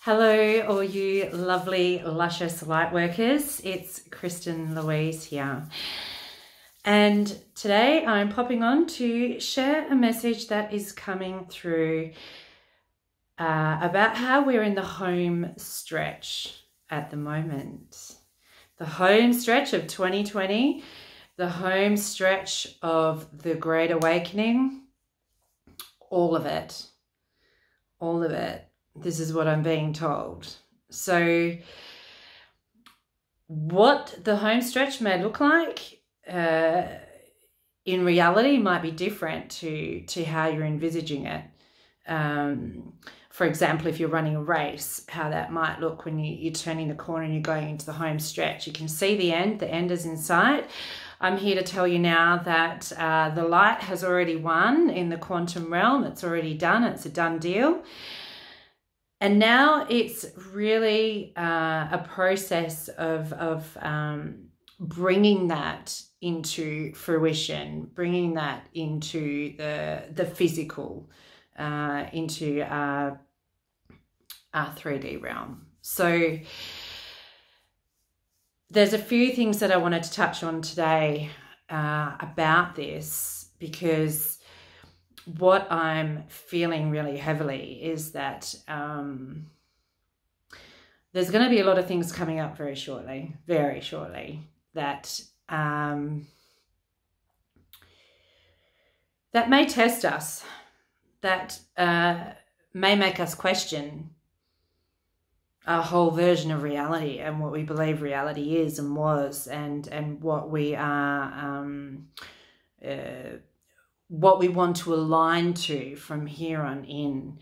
Hello, all you lovely, luscious light workers. It's Kristen Louise here. And today I'm popping on to share a message that is coming through about how we're in the home stretch at the moment. The home stretch of 2020, the home stretch of the Great Awakening, all of it. All of it. This is what I'm being told. So what the home stretch may look like in reality might be different to how you're envisaging it. For example, if you're running a race, how that might look when you're turning the corner and you're going into the home stretch. You can see the end is in sight. I'm here to tell you now that the light has already won in the quantum realm. It's already done. It's a done deal. And now it's really a process of bringing that into fruition, bringing that into the physical, into our 3D realm. So there's a few things that I wanted to touch on today about this, because what I'm feeling really heavily is that there's going to be a lot of things coming up very shortly, that that may test us, that may make us question our whole version of reality and what we believe reality is and was, and what we are what we want to align to from here on in.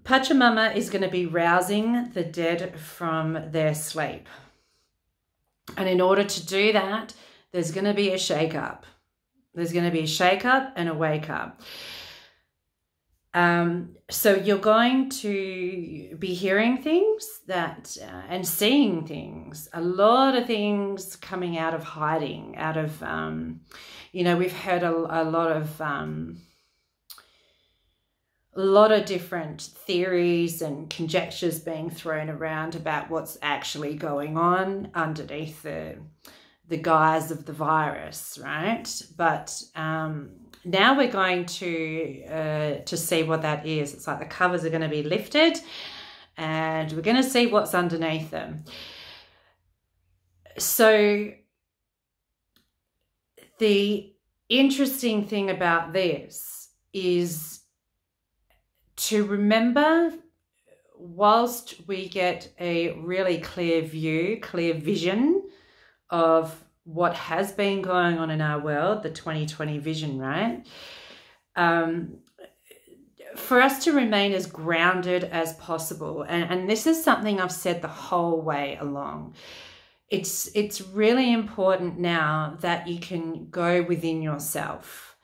Pachamama is going to be rousing the dead from their sleep. And in order to do that, there's going to be a shake-up. There's going to be a shake-up and a wake-up. So you're going to be hearing things and seeing things, a lot of things coming out of hiding, out of, we've heard a lot of different theories and conjectures being thrown around about what's actually going on underneath the guise of the virus, right? But now we're going to see what that is. It's like the covers are going to be lifted and we're going to see what's underneath them. So the interesting thing about this is to remember, whilst we get a really clear view, clear vision of what has been going on in our world, the 2020 vision, right? For us to remain as grounded as possible. And this is something I've said the whole way along. It's really important now that you can go within yourself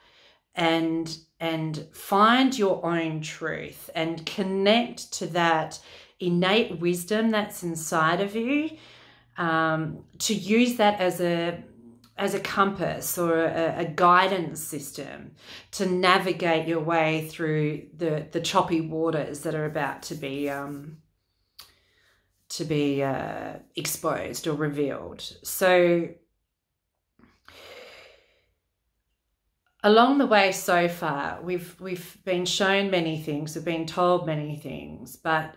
and find your own truth and connect to that innate wisdom that's inside of you, to use that as a compass or a guidance system to navigate your way through the choppy waters that are about to be exposed or revealed. So along the way so far, we've been shown many things, we've been told many things, but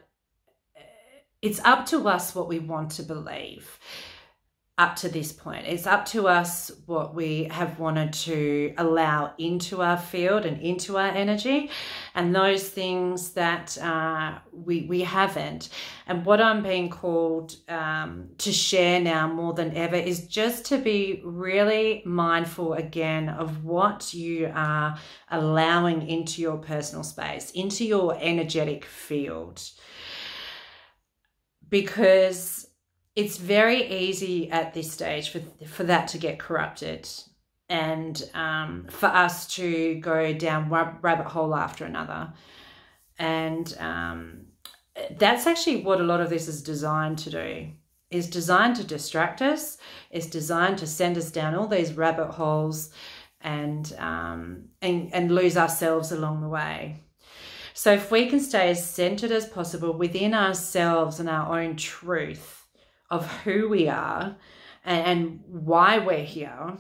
it's up to us what we want to believe up to this point. It's up to us what we have wanted to allow into our field and into our energy, and those things that we haven't. And what I'm being called to share now more than ever is just to be really mindful again of what you are allowing into your personal space, into your energetic field. Because it's very easy at this stage for that to get corrupted, and for us to go down one rabbit hole after another. And that's actually what a lot of this is designed to do. Is designed to distract us, is designed to send us down all these rabbit holes and lose ourselves along the way. So if we can stay as centered as possible within ourselves and our own truth of who we are and why we're here,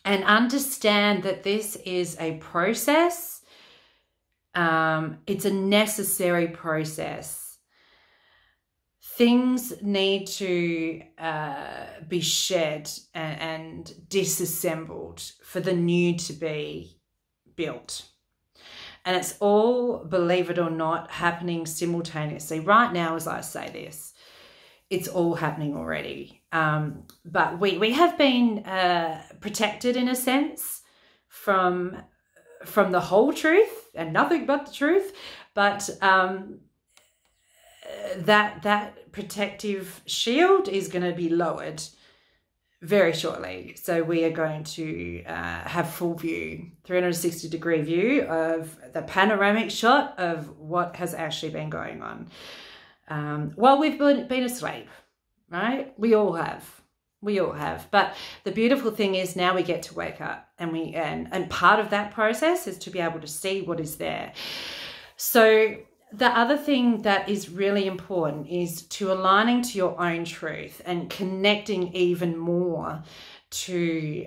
and understand that this is a process, it's a necessary process. Things need to be shed and disassembled for the new to be built. And it's all, believe it or not, happening simultaneously. Right now, as I say this, it's all happening already. But we have been protected in a sense from the whole truth and nothing but the truth. But that protective shield is going to be lowered very shortly. So we are going to have full view, 360-degree view of the panoramic shot of what has actually been going on while we've been asleep, right? We all have. But the beautiful thing is now we get to wake up, and part of that process is to be able to see what is there. So the other thing that is really important is to aligning to your own truth and connecting even more to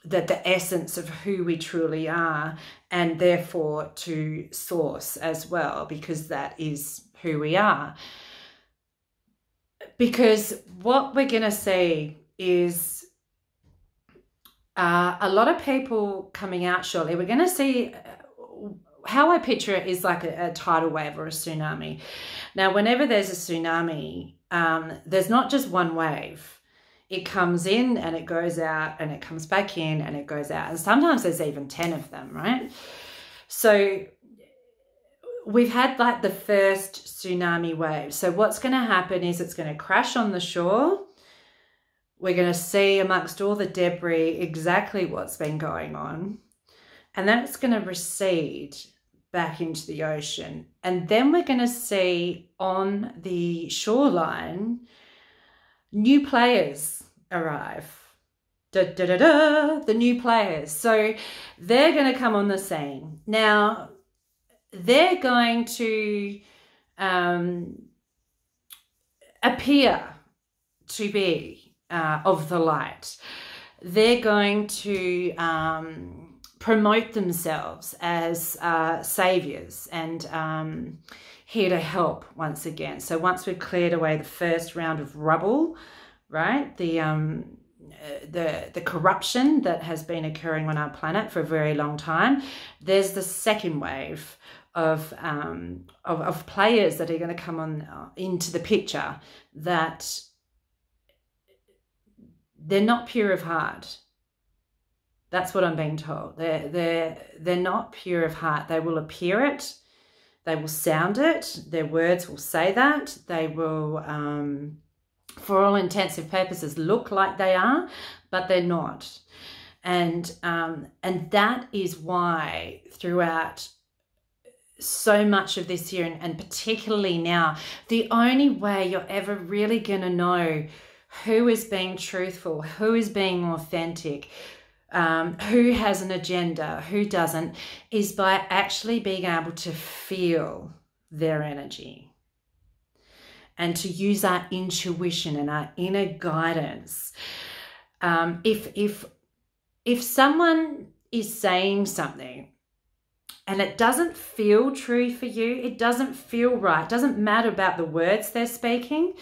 the essence of who we truly are, and therefore to source as well, because that is who we are. Because what we're going to see is a lot of people coming out shortly. We're going to see, how I picture it is like a tidal wave or a tsunami. Now, whenever there's a tsunami, there's not just one wave. It comes in and it goes out, and it comes back in and it goes out. And sometimes there's even 10 of them, right? So we've had like the first tsunami wave. So what's going to happen is it's going to crash on the shore. We're going to see amongst all the debris exactly what's been going on. And then it's going to recede back into the ocean. And then we're going to see on the shoreline new players arrive. The new players. So they're going to come on the scene. Now, they're going to appear to be of the light. They're going to promote themselves as saviors and here to help once again. So once we've cleared away the first round of rubble, right, the corruption that has been occurring on our planet for a very long time, there's the second wave of players that are going to come on into the picture, that they're not pure of heart. That's what I'm being told. They're not pure of heart. They will appear it. They will sound it. Their words will say that. They will, for all intents and purposes, look like they are, but they're not. And that is why throughout so much of this year, and particularly now, the only way you're ever really going to know who is being truthful, who is being authentic, who has an agenda, who doesn't, is by actually being able to feel their energy and to use our intuition and our inner guidance. If someone is saying something and it doesn't feel true for you, it doesn't feel right, it doesn't matter about the words they're speaking.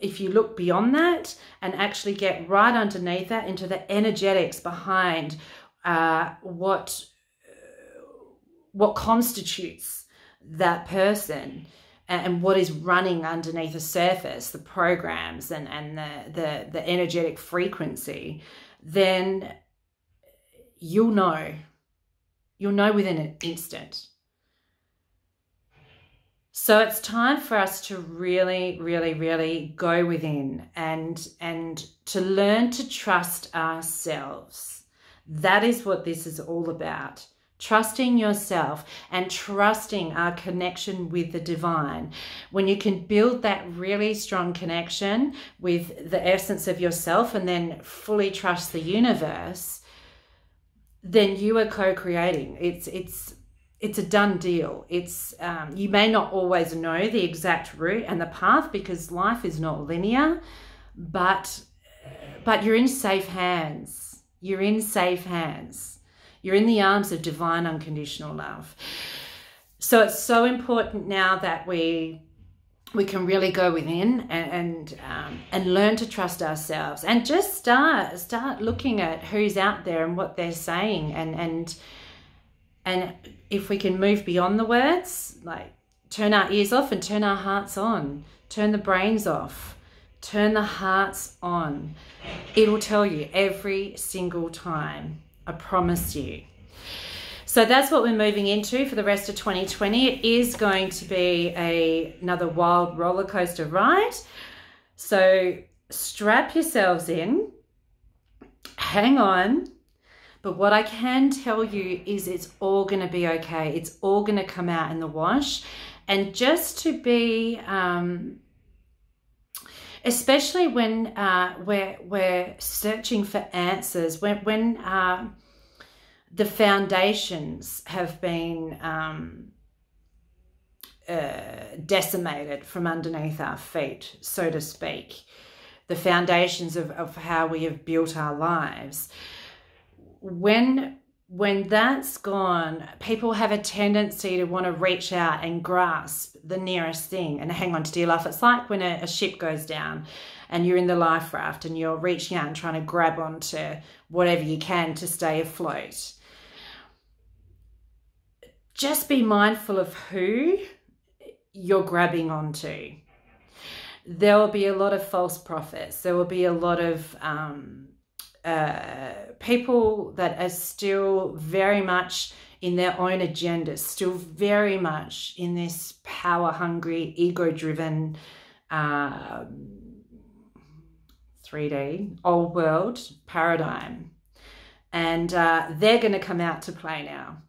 If you look beyond that and actually get right underneath that into the energetics behind what constitutes that person and what is running underneath the surface, the programs and the energetic frequency, then you'll know. You'll know within an instant. So it's time for us to really, really, really go within and to learn to trust ourselves. That is what this is all about. Trusting yourself and trusting our connection with the divine. When you can build that really strong connection with the essence of yourself and then fully trust the universe, then you are co-creating. it's a done deal. It's you may not always know the exact route and the path because life is not linear, but you're in safe hands. You're in safe hands. You're in the arms of divine unconditional love. So it's so important now that we can really go within and learn to trust ourselves, and just start looking at who's out there and what they're saying, and if we can move beyond the words, like turn our ears off and turn our hearts on, turn the brains off, turn the hearts on. It'll tell you every single time, I promise you. So that's what we're moving into for the rest of 2020. It is going to be another wild roller coaster ride. So strap yourselves in, hang on. But what I can tell you is it's all going to be okay. It's all going to come out in the wash. And just to be, especially when we're searching for answers, when the foundations have been decimated from underneath our feet, so to speak, the foundations of how we have built our lives. When that's gone, people have a tendency to want to reach out and grasp the nearest thing and hang on to dear life. It's like when a ship goes down and you're in the life raft and you're reaching out and trying to grab onto whatever you can to stay afloat. Just be mindful of who you're grabbing onto. There will be a lot of false prophets. There will be a lot of people that are still very much in their own agendas, still very much in this power-hungry, ego-driven 3D, old world paradigm. And they're going to come out to play now.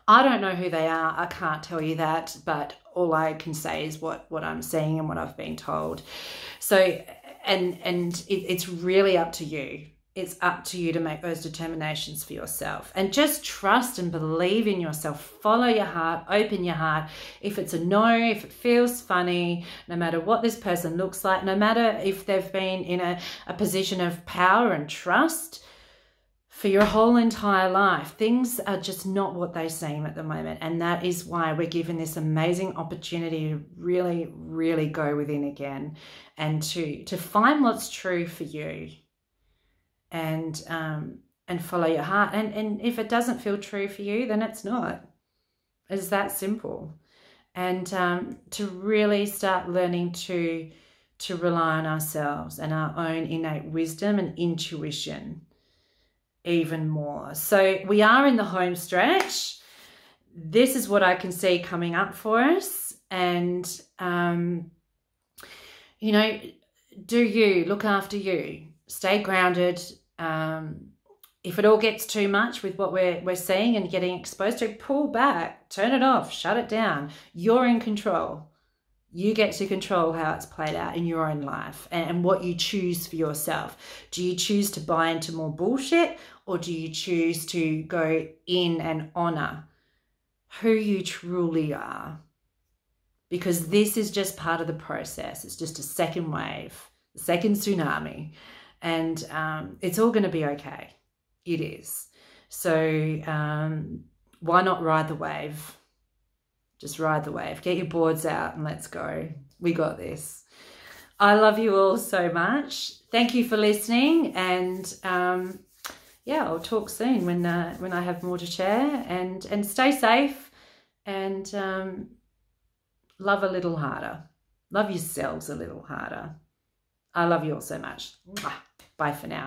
I don't know who they are. I can't tell you that, but all I can say is what I'm seeing and what I've been told. So, and it's really up to you. It's up to you to make those determinations for yourself, and just trust and believe in yourself. Follow your heart, open your heart. If it's a no, if it feels funny, no matter what this person looks like, no matter if they've been in a position of power and trust for your whole entire life, things are just not what they seem at the moment. And that is why we're given this amazing opportunity to really, really go within again and to find what's true for you, and follow your heart. And if it doesn't feel true for you, then it's not. It's that simple. And to really start learning to rely on ourselves and our own innate wisdom and intuition even more. So we are in the home stretch. This is what I can see coming up for us. And, you know, do you look after you, stay grounded. If it all gets too much with what we're seeing and getting exposed to, pull back, turn it off, shut it down. You're in control. You get to control how it's played out in your own life and what you choose for yourself. Do you choose to buy into more bullshit, or do you choose to go in and honor who you truly are? Because this is just part of the process. It's just a second wave, a second tsunami, and it's all going to be okay. It is. So why not ride the wave? Just ride the wave. Get your boards out and let's go. We got this. I love you all so much. Thank you for listening. And yeah, I'll talk soon when I have more to share. And stay safe and love a little harder. Love yourselves a little harder. I love you all so much. Bye for now.